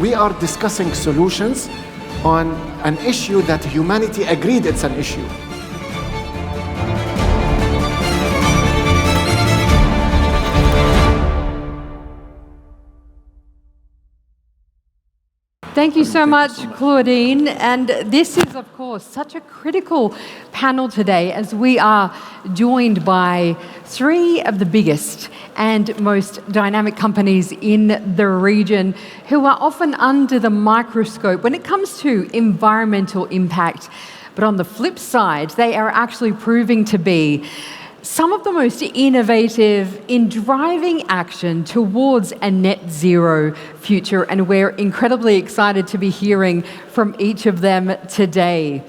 we are discussing solutions on an issue that humanity agreed it's an issue. Thank you so much, Claudine. And this is, of course, such a critical panel today as we are joined by three of the biggest and most dynamic companies in the region who are often under the microscope when it comes to environmental impact. But on the flip side, they are actually proving to be some of the most innovative in driving action towards a net zero future, and we're incredibly excited to be hearing from each of them today.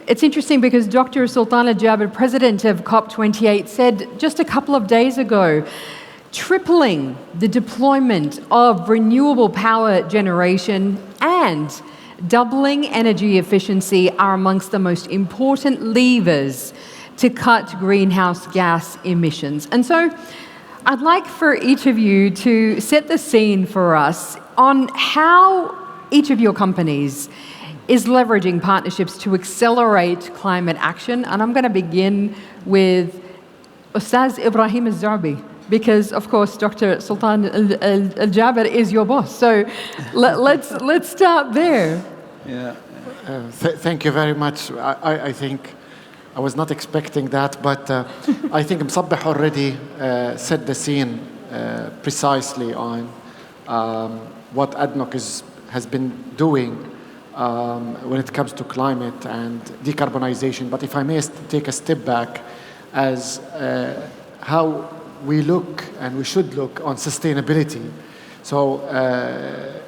It's interesting because Dr. Sultan Al Jaber, president of COP28, said just a couple of days ago, tripling the deployment of renewable power generation and doubling energy efficiency are amongst the most important levers to cut greenhouse gas emissions. And so I'd like for each of you to set the scene for us on how each of your companies is leveraging partnerships to accelerate climate action. And I'm going to begin with Ustaz Ibrahim Al-Zarbi, because of course Dr. Sultan Al Jaber is your boss. So let's start there. Yeah. Thank you very much. I think I was not expecting that, but I think Msabbih already set the scene precisely on what ADNOC has been doing when it comes to climate and decarbonization. But if I may take a step back as how we look and we should look on sustainability. So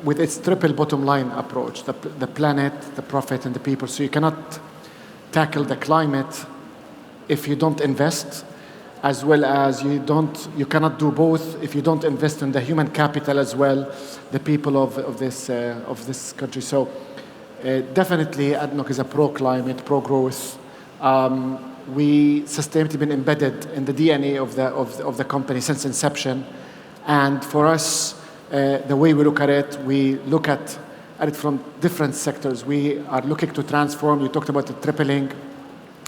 with its triple bottom line approach, the planet, the profit, and the people. So you cannot tackle the climate if you don't invest, as well as you cannot do both if you don't invest in the human capital as well, the people of this country. So definitely ADNOC is a pro-climate, pro-growth. Sustainability been embedded in the DNA of the company since inception, and for us, the way we look at it, we look at it from different sectors. We are looking to transform. You talked about the tripling,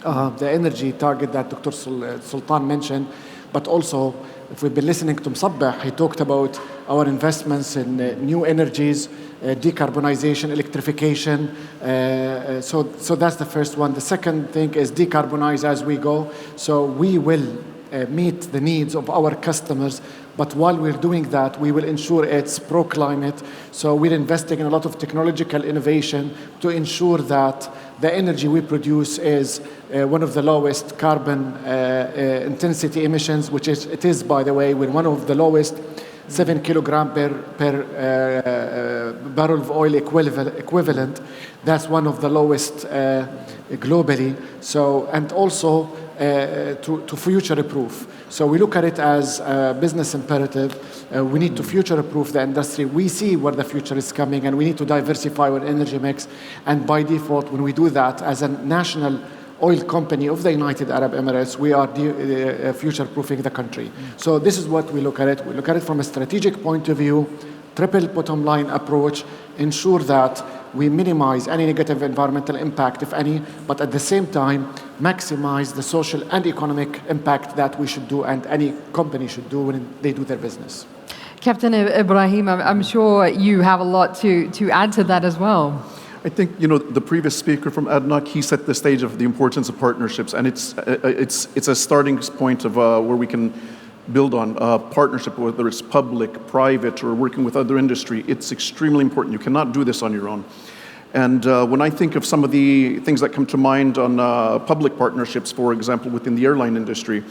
the energy target that Dr. Sultan mentioned, but also, if we've been listening to Msabbih, he talked about our investments in new energies, decarbonization, electrification. So that's the first one. The second thing is decarbonize as we go. So we will meet the needs of our customers, but while we're doing that, we will ensure it's pro-climate. So we're investing in a lot of technological innovation to ensure that the energy we produce is one of the lowest carbon intensity emissions, it is, by the way, we're one of the lowest, 7 kilogram per barrel of oil equivalent. That's one of the lowest globally. So, and also to future-proof. So we look at it as a business imperative. We need to future-proof the industry. We see where the future is coming, and we need to diversify our energy mix. And by default, when we do that, as a national oil company of the United Arab Emirates, we are future-proofing the country. So this is what we look at it. We look at it from a strategic point of view, triple bottom line approach, ensure that we minimize any negative environmental impact, if any, but at the same time, maximize the social and economic impact that we should do and any company should do when they do their business. Captain Ibrahim, I'm sure you have a lot to add to that as well. I think, the previous speaker from ADNOC, he set the stage of the importance of partnerships, and it's a starting point of where we can build on partnership, whether it's public, private, or working with other industry. It's extremely important. You cannot do this on your own. And when I think of some of the things that come to mind on public partnerships, for example, within the airline industry,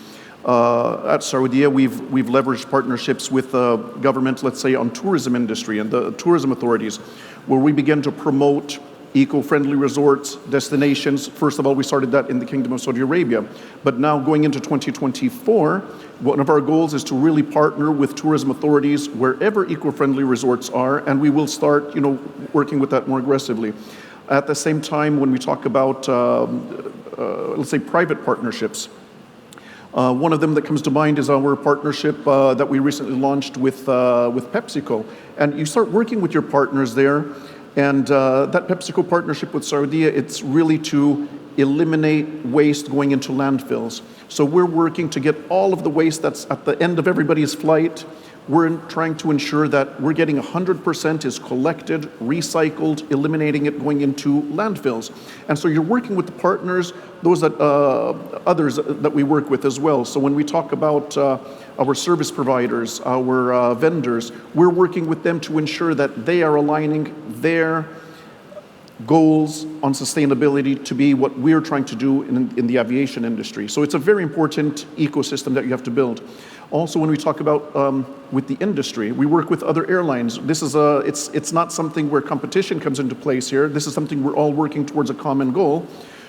at Saudia, we've leveraged partnerships with government, let's say, on tourism industry and the tourism authorities, where we begin to promote eco-friendly resorts, destinations. First of all, we started that in the Kingdom of Saudi Arabia. But now going into 2024, one of our goals is to really partner with tourism authorities wherever eco-friendly resorts are, and we will start, working with that more aggressively. At the same time, when we talk about, let's say, private partnerships, One of them that comes to mind is our partnership that we recently launched with PepsiCo. And you start working with your partners there, and that PepsiCo partnership with Saudia, it's really to eliminate waste going into landfills. So we're working to get all of the waste that's at the end of everybody's flight. We're trying to ensure that we're getting 100% is collected, recycled, eliminating it going into landfills. And so you're working with the partners, those that others that we work with as well. So when we talk about our service providers, our vendors, we're working with them to ensure that they are aligning their goals on sustainability to be what we're trying to do in the aviation industry. So it's a very important ecosystem that you have to build. Also, when we talk about with the industry, we work with other airlines. This is it's not something where competition comes into place here. This is something we're all working towards a common goal.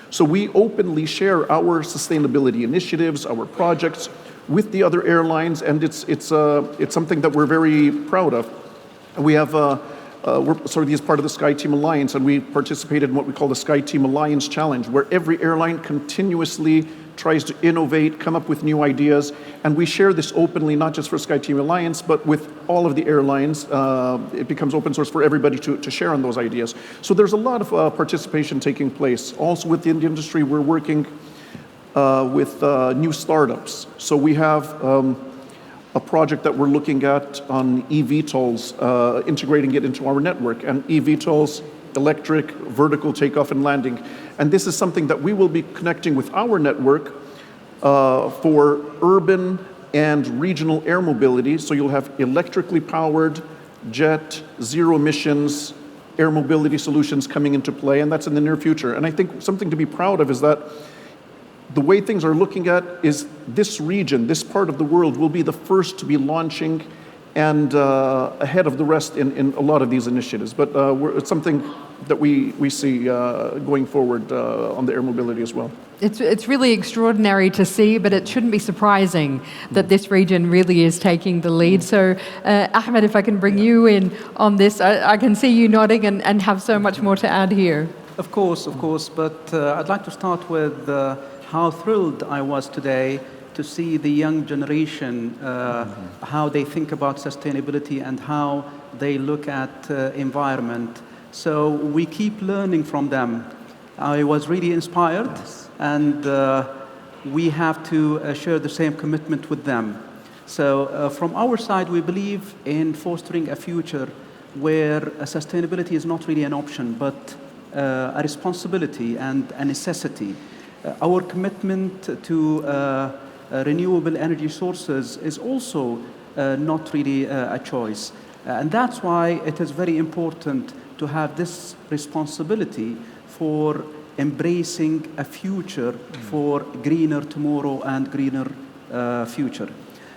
So we openly share our sustainability initiatives, our projects with the other airlines, and it's something that we're very proud of. And we have we're sort of as part of the SkyTeam Alliance, and we participated in what we call the SkyTeam Alliance Challenge, where every airline continuously tries to innovate, come up with new ideas, and we share this openly, not just for SkyTeam Alliance, but with all of the airlines. It becomes open source for everybody to share on those ideas. So there's a lot of participation taking place. Also with the industry, we're working with new startups. So we have a project that we're looking at on eVTOLs, integrating it into our network, and eVTOLs, electric, vertical takeoff and landing. And this is something that we will be connecting with our network for urban and regional air mobility. So you'll have electrically powered jet, zero emissions, air mobility solutions coming into play, and that's in the near future. And I think something to be proud of is that the way things are looking at is this region, this part of the world will be the first to be launching and ahead of the rest in a lot of these initiatives. But it's something that we see going forward on the air mobility as well. It's really extraordinary to see, but it shouldn't be surprising that this region really is taking the lead. So, Ahmed, if I can bring you in on this, I can see you nodding and have so much more to add here. Of course, but I'd like to start with how thrilled I was today to see the young generation, how they think about sustainability and how they look at environment. So we keep learning from them. I was really inspired, and we have to share the same commitment with them. So from our side, we believe in fostering a future where sustainability is not really an option, but a responsibility and a necessity. Our commitment to renewable energy sources is also not really a choice. And that's why it is very important to have this responsibility for embracing a future for greener tomorrow and greener future.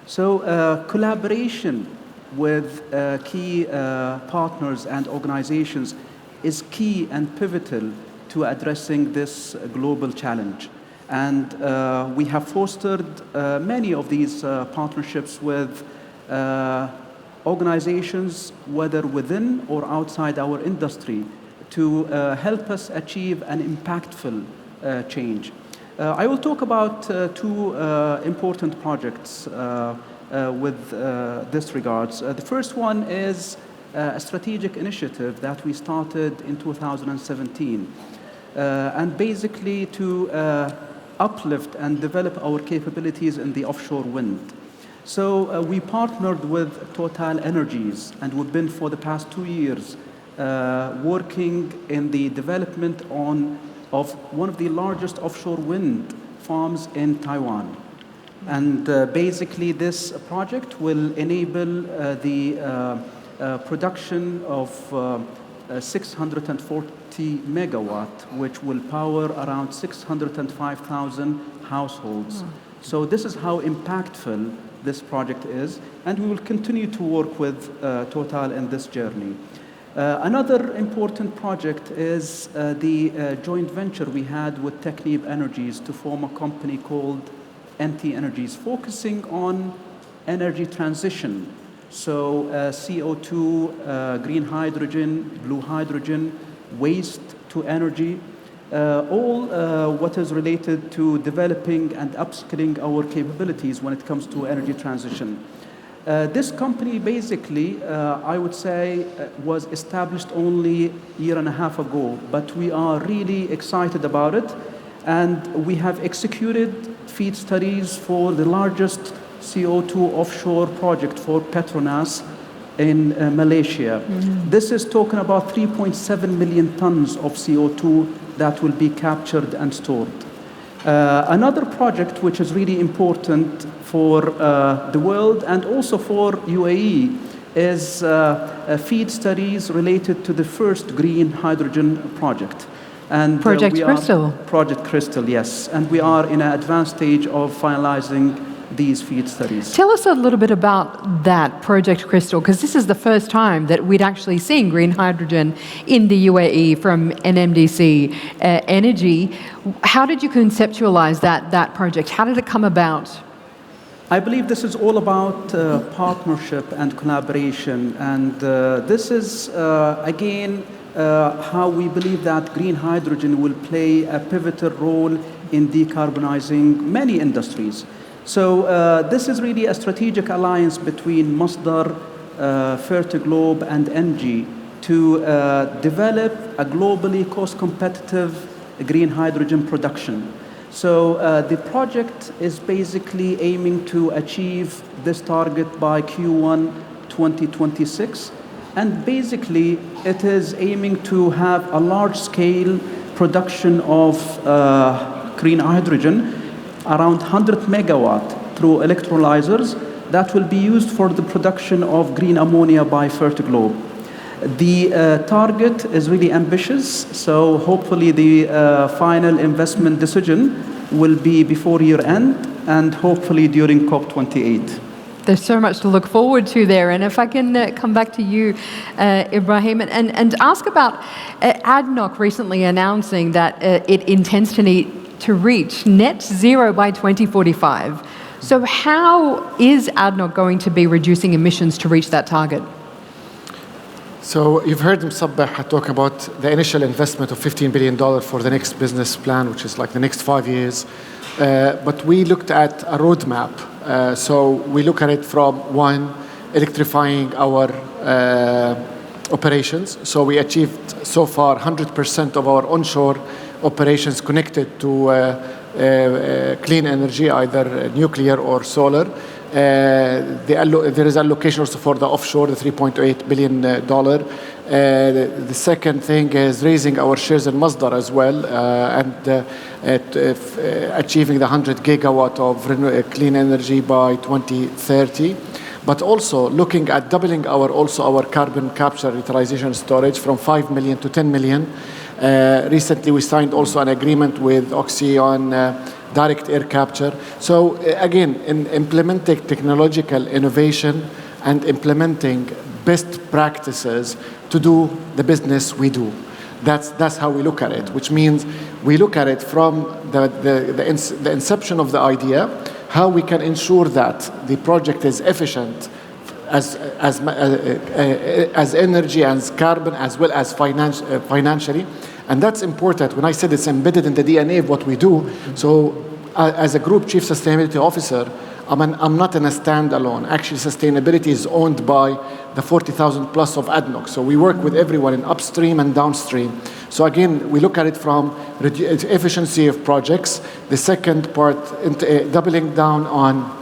So collaboration with key partners and organizations is key and pivotal to addressing this global challenge. And we have fostered many of these partnerships with organizations, whether within or outside our industry, to help us achieve an impactful change. I will talk about two important projects with this regards. The first one is a strategic initiative that we started in 2017, and basically to uplift and develop our capabilities in the offshore wind. So we partnered with Total Energies, and we've been for the past 2 years working in the development of one of the largest offshore wind farms in Taiwan. And basically this project will enable the production of 640 megawatt, which will power around 605,000 households. So this is how impactful this project is, and we will continue to work with Total in this journey. Another important project is the joint venture we had with Technip Energies to form a company called NT Energies, focusing on energy transition. So CO2, green hydrogen, blue hydrogen, waste to energy. all what is related to developing and upskilling our capabilities when it comes to energy transition. This company basically, I would say, was established only a year and a half ago, but we are really excited about it. And we have executed FEED studies for the largest CO2 offshore project for Petronas in Malaysia. This is talking about 3.7 million tons of CO2 that will be captured and stored. Another project which is really important for the world and also for UAE is FEED studies related to the first green hydrogen project. And Project Crystal. Project Crystal, yes. And we are in an advanced stage of finalizing these FEED studies. Tell us a little bit about that Project Crystal, because this is the first time that we'd actually seen green hydrogen in the UAE from NMDC Energy. How did you conceptualize that project? How did it come about? I believe this is all about partnership and collaboration. And this is, again, how we believe that green hydrogen will play a pivotal role in decarbonizing many industries. So this is really a strategic alliance between Masdar, Fertiglobe, and ENGIE to develop a globally cost-competitive green hydrogen production. So the project is basically aiming to achieve this target by Q1 2026. And basically, it is aiming to have a large-scale production of green hydrogen, around 100 megawatt through electrolyzers that will be used for the production of green ammonia by Fertiglobe. The target is really ambitious, so hopefully the final investment decision will be before year end and hopefully during COP28. There's so much to look forward to there. And if I can come back to you, Ibrahim, and ask about ADNOC recently announcing that it intends to reach net zero by 2045. So how is ADNOC going to be reducing emissions to reach that target? So you've heard Msabbah talk about the initial investment of $15 billion for the next business plan, which is like the next 5 years. But we looked at a roadmap. So we look at it from one, electrifying our operations. So we achieved so far 100% of our onshore operations connected to clean energy, either nuclear or solar. There is allocation also for the offshore, the $3.8 billion. The second thing is raising our shares in Masdar as well, and achieving the 100 gigawatt of clean energy by 2030. But also looking at doubling our carbon capture, utilization, storage from 5 million to 10 million. Recently, we signed also an agreement with Oxy on direct air capture. So again, in implementing technological innovation and implementing best practices to do the business we do. That's how we look at it, which means we look at it from the inception of the idea, how we can ensure that the project is efficient as energy, as carbon, as well as financially. And that's important. When I said it's embedded in the DNA of what we do, so as a group chief sustainability officer, I'm not in a standalone. Actually, sustainability is owned by the 40,000 plus of ADNOC. So we work with everyone in upstream and downstream. So again, we look at it from efficiency of projects. The second part, doubling down on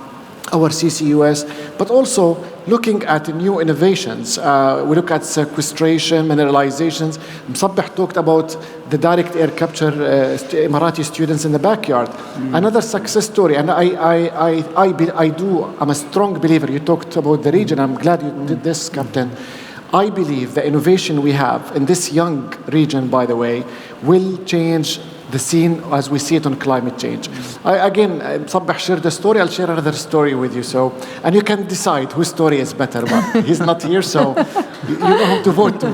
our CCUS, but also looking at new innovations. We look at sequestration, mineralizations. Msabbah talked about the direct air capture, Emirati students in the backyard. Another success story, and I'm a strong believer. You talked about the region. I'm glad you did this, Captain. I believe the innovation we have in this young region, by the way, will change the scene as we see it on climate change. Again, Msabbah shared a story, I'll share another story with you. So, and you can decide whose story is better, but he's not here, so you know who to vote to.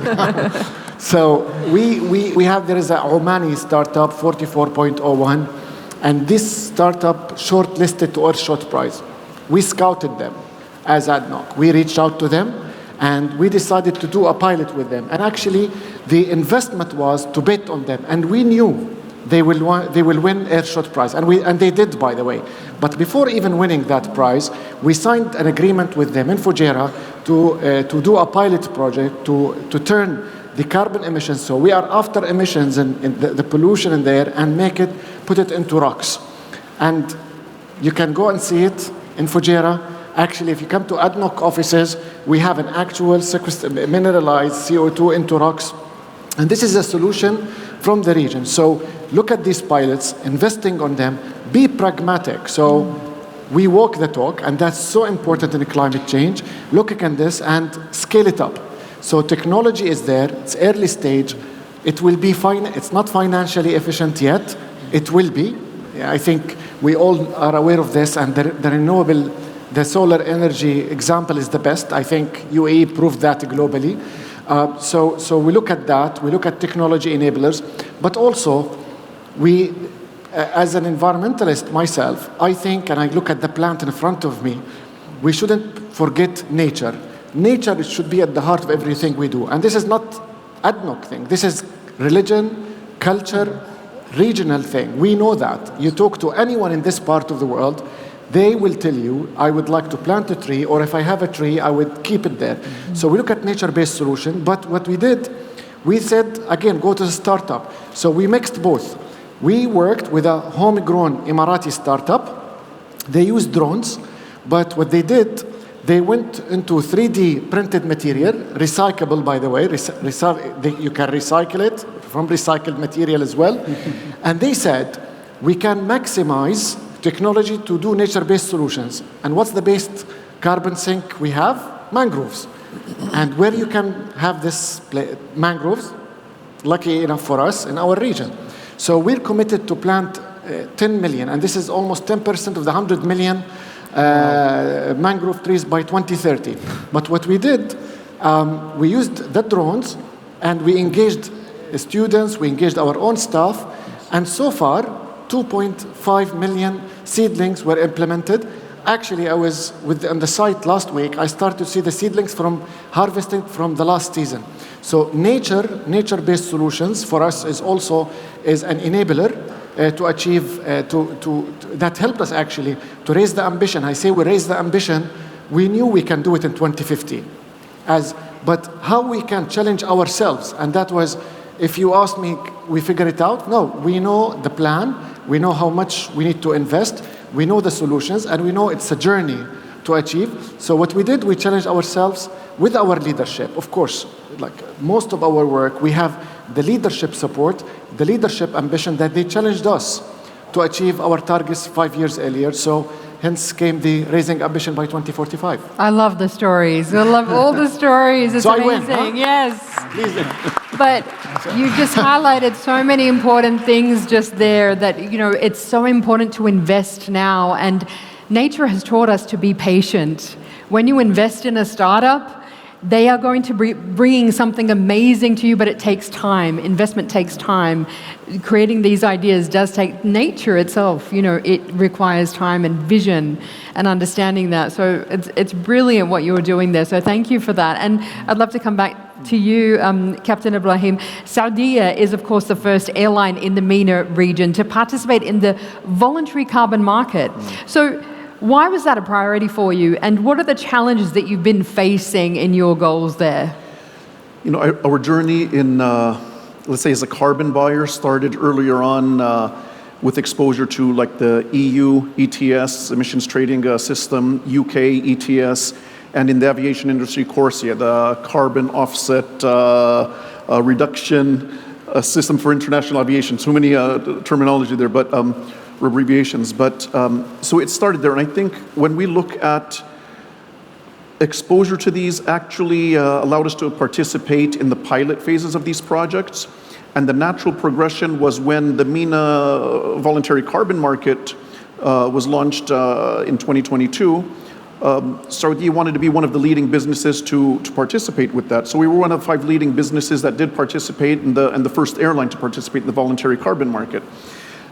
So there is a Omani startup, 44.01, and this startup shortlisted to Earthshot Prize. We scouted them as ADNOC. We reached out to them, and we decided to do a pilot with them. And actually, the investment was to bet on them. And we knew they will win Airshot prize. And they did, by the way. But before even winning that prize, we signed an agreement with them in Fujairah to do a pilot project to turn the carbon emissions. So we are after emissions and the pollution in there and put it into rocks. And you can go and see it in Fujairah. Actually, if you come to ADNOC offices, we have an actual mineralized CO2 into rocks. And this is a solution from the region. So look at these pilots, investing on them, be pragmatic. So we walk the talk, and that's so important in climate change. Looking at this and scale it up. So technology is there, it's early stage. It will be fine. It's not financially efficient yet. It will be. I think we all are aware of this, and the solar energy example is the best. I think UAE proved that globally. So we look at that, we look at technology enablers, but also as an environmentalist myself, I think, and I look at the plant in front of me, we shouldn't forget nature. Nature should be at the heart of everything we do. And this is not ADNOC thing. This is religion, culture, regional thing. We know that. You talk to anyone in this part of the world, they will tell you, I would like to plant a tree, or if I have a tree, I would keep it there. Mm-hmm. So we look at nature-based solution, but what we did, we said, again, go to the startup. So we mixed both. We worked with a homegrown Emirati startup. They used drones, but what they did, they went into 3D printed material, recyclable, by the way. You can recycle it from recycled material as well. And they said, we can maximize technology to do nature-based solutions. And what's the best carbon sink we have? Mangroves. And where you can have this mangroves, lucky enough for us, in our region. So we're committed to plant 10 million, and this is almost 10% of the 100 million mangrove trees by 2030. But what we did, we used the drones, and we engaged students, we engaged our own staff, and so far, 2.5 million seedlings were implemented. Actually, I was on the site last week. I started to see the seedlings from harvesting from the last season. So nature-based solutions for us is an enabler to achieve, that helped us actually to raise the ambition. I say we raised the ambition. We knew we can do it in 2050. But how we can challenge ourselves, and that was, if you ask me, we figure it out? No, we know the plan. We know how much we need to invest. We know the solutions, and we know it's a journey to achieve. So what we did, we challenged ourselves with our leadership. Of course, like most of our work, we have the leadership support, the leadership ambition that they challenged us to achieve our targets 5 years earlier. So hence came the raising ambition by 2045. I love the stories. I love all the stories. It's so amazing. I win, huh? Yes. Please. But you just highlighted so many important things just there that, it's so important to invest now. And nature has taught us to be patient. When you invest in a startup, they are going to be bringing something amazing to you, but it takes time. Investment takes time. Creating these ideas does take nature itself. It requires time and vision and understanding that. So it's brilliant what you're doing there. So thank you for that. And I'd love to come back to you, Captain Ibrahim. Saudi is, of course, the first airline in the MENA region to participate in the voluntary carbon market. So why was that a priority for you, and what are the challenges that you've been facing in your goals there? Our journey in, let's say, as a carbon buyer started earlier on with exposure to like the EU ETS, emissions trading system, UK ETS, and in the aviation industry, CORSIA, the carbon offset reduction system for international aviation. Too many terminology there, but abbreviations, but so it started there. And I think when we look at exposure to these actually allowed us to participate in the pilot phases of these projects. And the natural progression was when the MENA voluntary carbon market was launched in 2022. Saudi wanted to be one of the leading businesses to participate with that. So we were one of 5 leading businesses that did participate and the first airline to participate in the voluntary carbon market.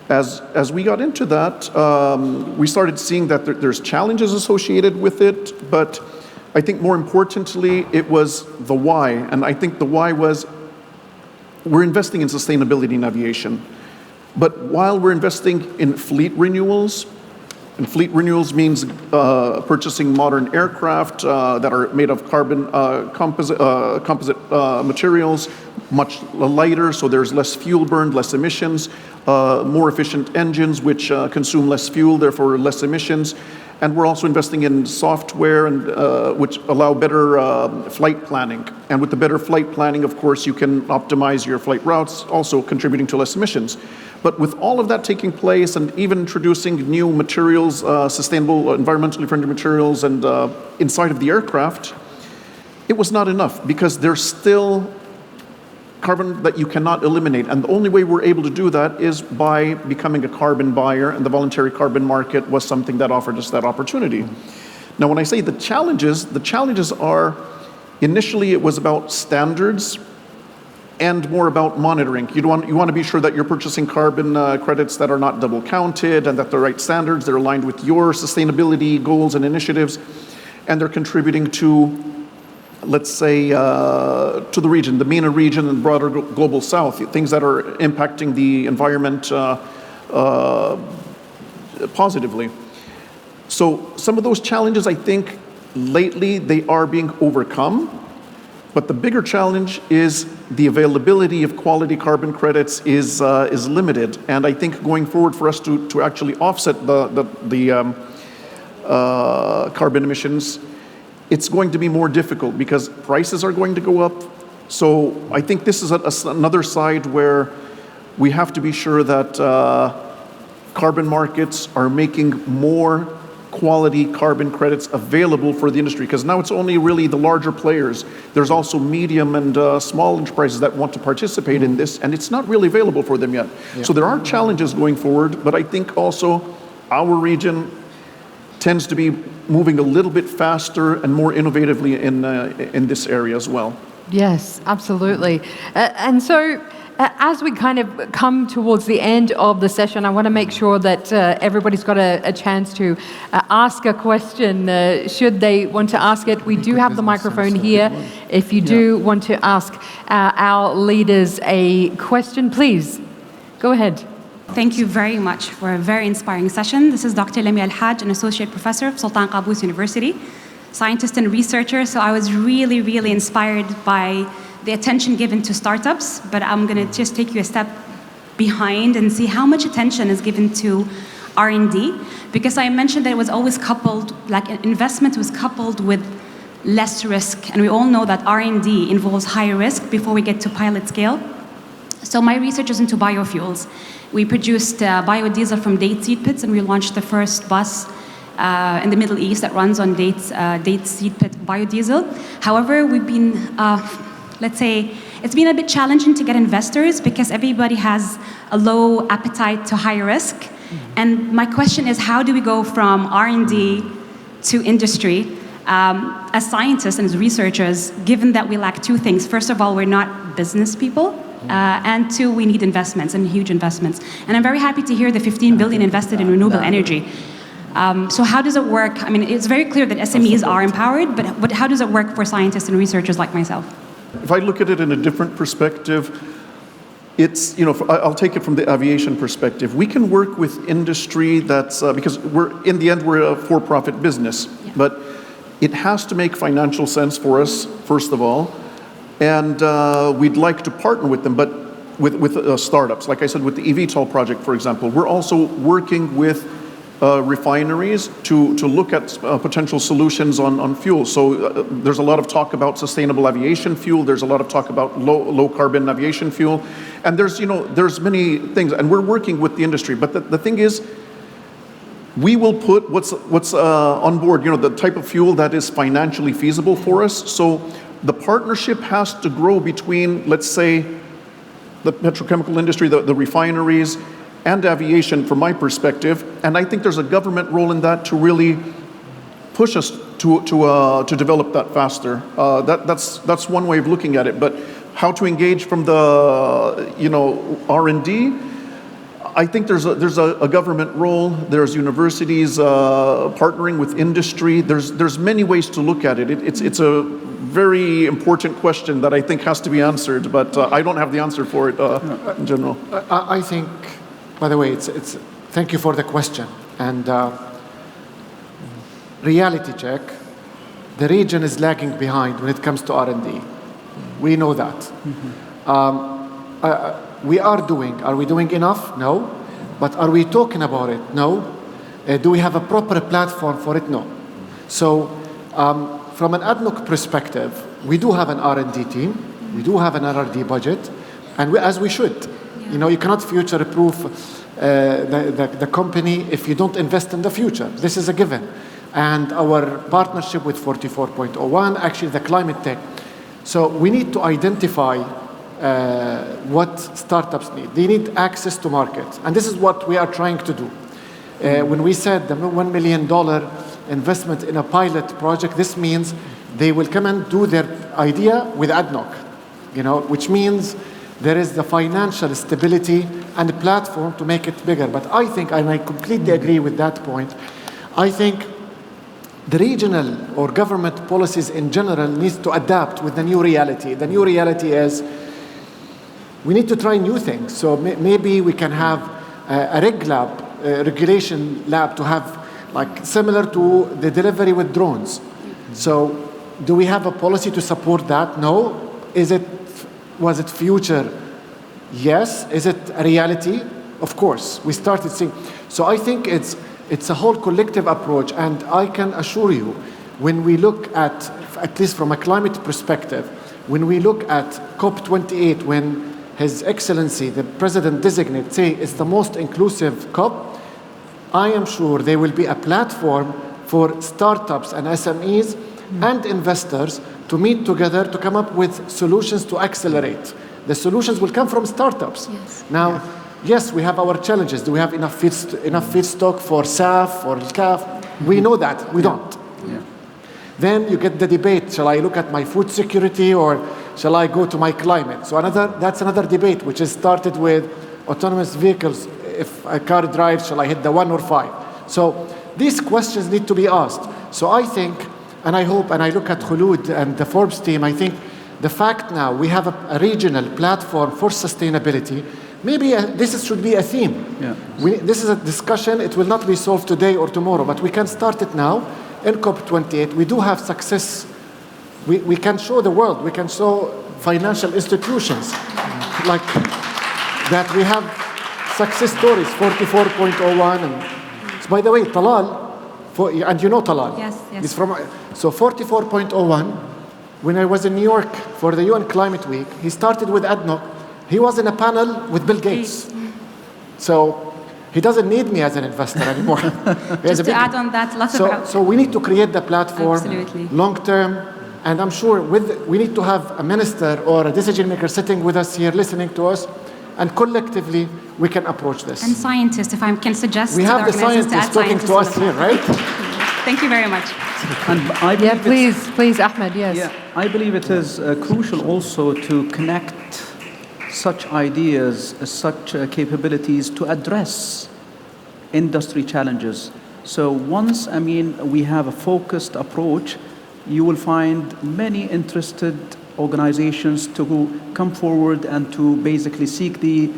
As we got into that, we started seeing that there's challenges associated with it, but I think more importantly, it was the why. And I think the why was we're investing in sustainability in aviation. But while we're investing in fleet renewals, and fleet renewals means purchasing modern aircraft that are made of carbon composite materials, much lighter, so there's less fuel burned, less emissions, more efficient engines which consume less fuel, therefore less emissions. And we're also investing in software and which allow better flight planning. And with the better flight planning, of course, you can optimize your flight routes, also contributing to less emissions. But with all of that taking place and even introducing new materials, sustainable, environmentally friendly materials and inside of the aircraft, it was not enough because there's still carbon that you cannot eliminate. And the only way we're able to do that is by becoming a carbon buyer, and the voluntary carbon market was something that offered us that opportunity. Now, when I say the challenges are, initially it was about standards and more about monitoring. You want to be sure that you're purchasing carbon credits that are not double counted and that the right standards, they're aligned with your sustainability goals and initiatives, and they're contributing to, let's say, to the region, the MENA region and broader global south, things that are impacting the environment positively. So some of those challenges, I think, lately they are being overcome. But the bigger challenge is the availability of quality carbon credits is limited, and I think going forward for us to actually offset the carbon emissions, it's going to be more difficult because prices are going to go up. So I think this is another side where we have to be sure that carbon markets are making more quality carbon credits available for the industry, because now it's only really the larger players. There's also medium and small enterprises that want to participate in this, and it's not really available for them yet. Yeah. So there are challenges going forward, but I think also our region tends to be moving a little bit faster and more innovatively in this area as well. Yes, absolutely. And so, as we kind of come towards the end of the session, I want to make sure that everybody's got a chance to ask a question should they want to ask it. We do have the microphone here. If you do want to ask our leaders a question, please go ahead. Thank you very much for a very inspiring session. This is Dr. Lamia Al-Haj, an associate professor of Sultan Qaboos University, scientist and researcher. So I was really, really inspired by the attention given to startups, but I'm going to just take you a step behind and see how much attention is given to R&D, because I mentioned that it was always coupled, like investment was coupled with less risk, and we all know that R&D involves high risk before we get to pilot scale. So my research is into biofuels. We produced biodiesel from date seed pits, and we launched the first bus in the Middle East that runs on date seed pit biodiesel. However, we've been let's say, it's been a bit challenging to get investors because everybody has a low appetite to high risk. Mm-hmm. And my question is, how do we go from R&D to industry? As scientists and as researchers, given that we lack two things. First of all, we're not business people. And two, we need investments and huge investments. And I'm very happy to hear the 15 billion invested in renewable energy. So how does it work? I mean, it's very clear that SMEs are empowered, but how does it work for scientists and researchers like myself? If I look at it in a different perspective, it's, I'll take it from the aviation perspective. We can work with industry that's, because in the end, we're a for-profit business, yeah. But it has to make financial sense for us, first of all, and we'd like to partner with them, but with startups. Like I said, with the eVTOL project, for example, we're also working with refineries to look at potential solutions on fuel. So there's a lot of talk about sustainable aviation fuel. There's a lot of talk about low carbon aviation fuel, and there's many things. And we're working with the industry. But the thing is, we will put what's on board. The type of fuel that is financially feasible for us. So the partnership has to grow between, let's say, the petrochemical industry, the refineries, and aviation, from my perspective, and I think there's a government role in that to really push us to develop that faster. That's one way of looking at it. But how to engage from the R&D? I think there's a government role. There's universities partnering with industry. There's many ways to look at it. It's a very important question that I think has to be answered, but I don't have the answer for it in general. I think by the way, thank you for the question. And reality check, the region is lagging behind when it comes to R&D. We know that. We are we doing enough? No. But are we talking about it? No. Do we have a proper platform for it? No. So from an ADNOC perspective, we do have an R&D team. We do have an R&D budget, and as we should. You know, you cannot future-proof the company if you don't invest in the future. This is a given. And our partnership with 44.01, actually the climate tech. So we need to identify what startups need. They need access to market. And this is what we are trying to do. When we said the $1 million investment in a pilot project, this means they will come and do their idea with ADNOC, you know, which means there is the financial stability and the platform to make it bigger. But I think, and I completely agree with that point, I think the regional or government policies in general needs to adapt with the new reality. The new reality is we need to try new things. So maybe we can have a regulation lab to have like similar to the delivery with drones. So do we have a policy to support that? No. Was it future? Yes. Is it a reality? Of course. We started seeing. So I think it's a whole collective approach, and I can assure you, when we look at least from a climate perspective, when we look at COP28, when His Excellency, the President-designate, say it's the most inclusive COP, I am sure there will be a platform for startups and SMEs and investors to meet together to come up with solutions to accelerate. The solutions will come from startups. Yes. Now, yes, we have our challenges. Do we have enough feedstock for SAF or CAF? We know that. We don't. Yeah. Then you get the debate, shall I look at my food security or shall I go to my climate? So that's another debate, which is started with autonomous vehicles. If a car drives, shall I hit the 1 or 5? So these questions need to be asked. So I think, and I hope, and I look at Khulud and the Forbes team, I think the fact now we have a regional platform for sustainability, maybe this should be a theme. Yeah. This is a discussion. It will not be solved today or tomorrow, but we can start it now in COP28. We do have success. We can show the world. We can show financial institutions like that we have success stories, 44.01. And, so by the way, Talal, and you know Talal. Yes, yes. He's from, so 44.01, when I was in New York for the UN Climate Week, he started with ADNOC. He was in a panel with Bill Gates. So he doesn't need me as an investor anymore. Just to add on that, lots of... So we need to create the platform Absolutely. long term. And I'm sure we need to have a minister or a decision maker sitting with us here, listening to us, and collectively we can approach this. And scientists, if I can suggest we to have the the scientists talking to us here, right? Thank you very much. And I believe please, Ahmed, yes. Yeah, I believe it is crucial also to connect such ideas, such capabilities to address industry challenges. So once, we have a focused approach, you will find many interested organizations to come forward and to basically seek the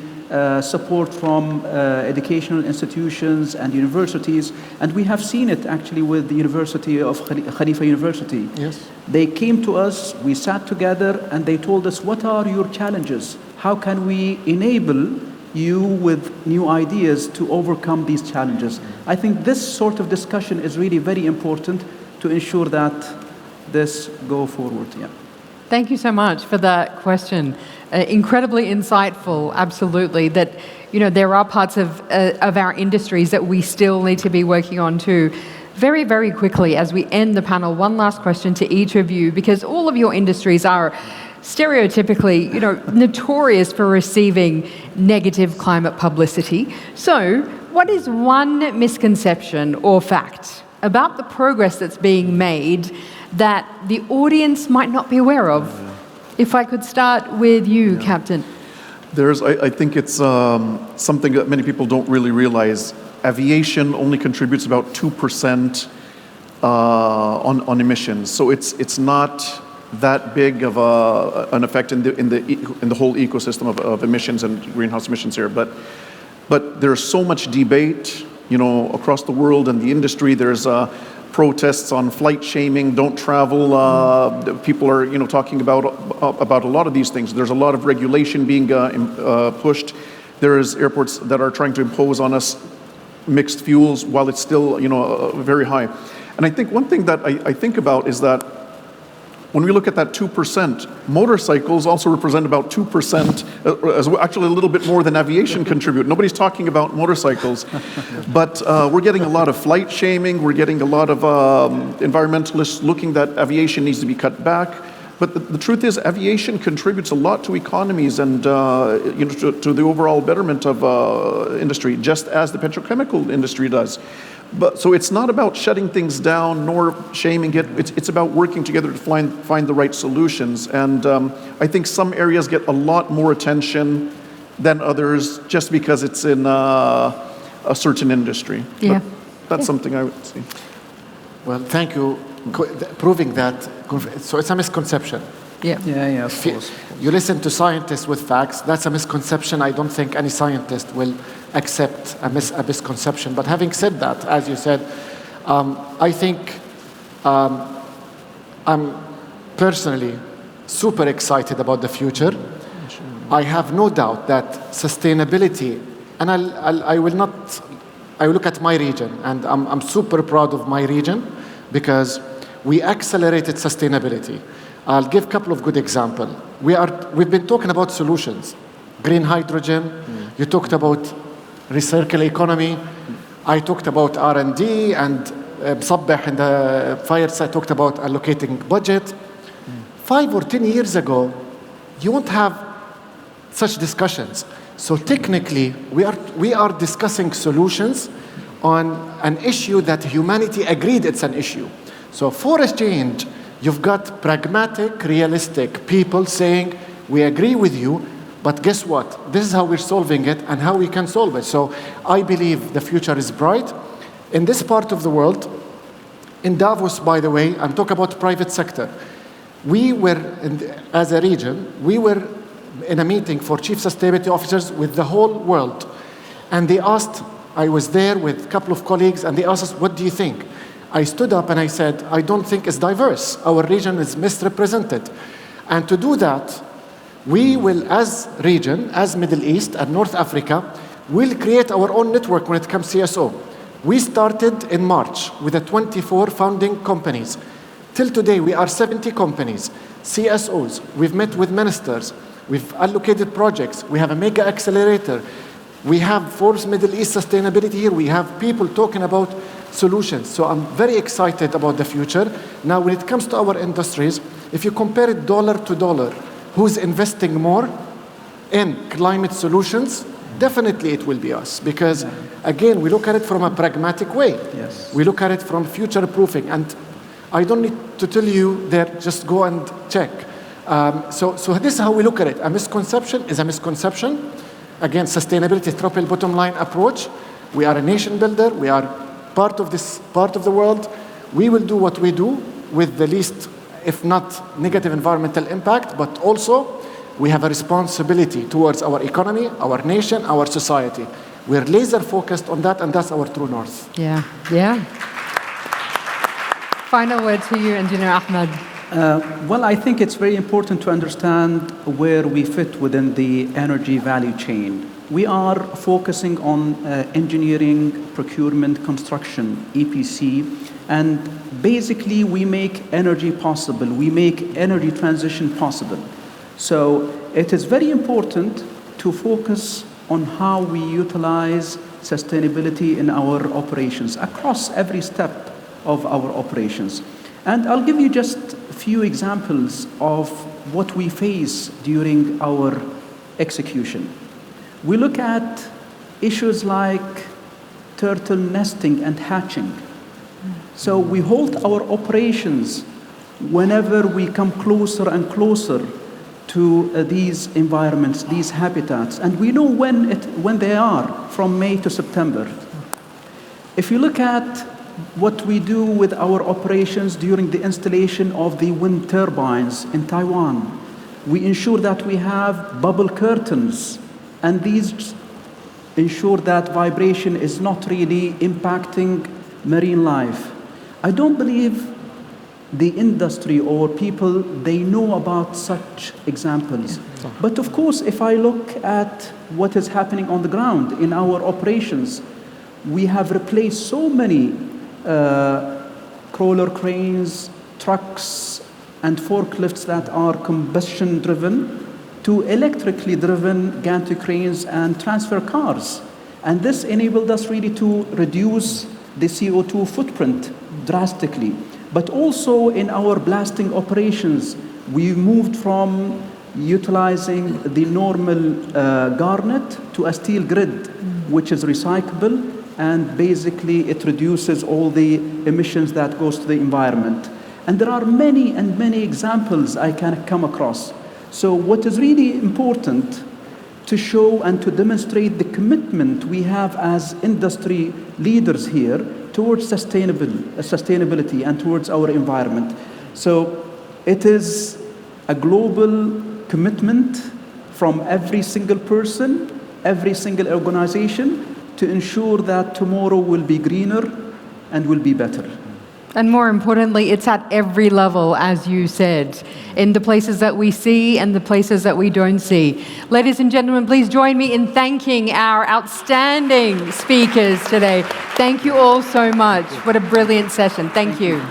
support from educational institutions and universities. And we have seen it actually with the University of Khalifa University. Yes. They came to us, we sat together, and they told us, what are your challenges? How can we enable you with new ideas to overcome these challenges? I think this sort of discussion is really very important to ensure that this go forward. Yeah. Thank you so much for that question. Incredibly insightful, absolutely, that there are parts of our industries that we still need to be working on too. Very, very quickly, as we end the panel, one last question to each of you, because all of your industries are stereotypically, notorious for receiving negative climate publicity. So, what is one misconception or fact about the progress that's being made that the audience might not be aware of? If I could start with you, Captain. I think it's something that many people don't really realize. Aviation only contributes about 2% on emissions, so it's not that big of an effect in the whole ecosystem of emissions and greenhouse emissions here. But But there's so much debate, across the world and the industry. There's protests on flight shaming, don't travel. People are, talking about a lot of these things. There's a lot of regulation being pushed. There's airports that are trying to impose on us mixed fuels while it's still, very high. And I think one thing that I think about is that when we look at that 2%, motorcycles also represent about 2%, actually a little bit more than aviation contribute. Nobody's talking about motorcycles, but we're getting a lot of flight shaming. We're getting a lot of environmentalists looking that aviation needs to be cut back. But the truth is, aviation contributes a lot to economies and to the overall betterment of industry, just as the petrochemical industry does. But so it's not about shutting things down nor shaming it. It's about working together to find the right solutions. And I think some areas get a lot more attention than others just because it's in a certain industry. Yeah. But that's something I would see. Well, thank you. Proving that, so it's a misconception. Yeah, of course. You listen to scientists with facts, that's a misconception. I don't think any scientist will accept a misconception. But having said that, as you said, I think I'm personally super excited about the future. I have no doubt that sustainability, and I will look at my region, and I'm super proud of my region because we accelerated sustainability. I'll give a couple of good examples. We've been talking about solutions, green hydrogen. You talked about recircular economy. I talked about R&D, and Msabbeh in the fireside talked about allocating budget. 5 or 10 years ago, you won't have such discussions. So technically, we are discussing solutions on an issue that humanity agreed it's an issue. So forest change, you've got pragmatic, realistic people saying, we agree with you, but guess what? This is how we're solving it and how we can solve it. So I believe the future is bright. In this part of the world, in Davos, by the way, I'm talking about private sector. As a region, we were in a meeting for chief sustainability officers with the whole world. And they asked, I was there with a couple of colleagues, and they asked us, what do you think? I stood up and I said, I don't think it's diverse. Our region is misrepresented. And to do that, we will, as region, as Middle East and North Africa, will create our own network when it comes to CSO. We started in March with the 24 founding companies. Till today, we are 70 companies, CSOs. We've met with ministers. We've allocated projects. We have a mega accelerator. We have Forbes Middle East sustainability here. We have people talking about solutions. So I'm very excited about the future. Now, when it comes to our industries, if you compare it dollar to dollar, who's investing more in climate solutions? Definitely it will be us. Because, again, we look at it from a pragmatic way. Yes. We look at it from future-proofing. And I don't need to tell you that just go and check. So this is how we look at it. A misconception is a misconception. Again, sustainability, triple bottom line approach. We are a nation builder. We are part of this part of the world. We will do what we do with the least, if not negative environmental impact, but also we have a responsibility towards our economy, our nation, our society. We're laser focused on that, and that's our true north. Yeah. Final word to you, Engineer Ahmed. Well, I think it's very important to understand where we fit within the energy value chain. We are focusing on engineering, procurement, construction, EPC, and basically we make energy possible. We make energy transition possible. So it is very important to focus on how we utilize sustainability in our operations across every step of our operations. And I'll give you just a few examples of what we face during our execution. We look at issues like turtle nesting and hatching. So we halt our operations whenever we come closer and closer to these environments, these habitats. And we know when they are, from May to September. If you look at what we do with our operations during the installation of the wind turbines in Taiwan, we ensure that we have bubble curtains, and these ensure that vibration is not really impacting marine life. I don't believe the industry or people, they know about such examples. But of course, if I look at what is happening on the ground in our operations, we have replaced so many crawler cranes, trucks, and forklifts that are combustion driven to electrically driven gantry cranes and transfer cars. And this enabled us really to reduce the CO2 footprint drastically. But also in our blasting operations, we moved from utilizing the normal garnet to a steel grid, which is recyclable, and basically it reduces all the emissions that goes to the environment. And there are many and many examples I can come across. So what is really important to show and to demonstrate the commitment we have as industry leaders here towards sustainability and towards our environment. So it is a global commitment from every single person, every single organization, to ensure that tomorrow will be greener and will be better. And more importantly, it's at every level, as you said, in the places that we see and the places that we don't see. Ladies and gentlemen, please join me in thanking our outstanding speakers today. Thank you all so much. What a brilliant session. Thank you.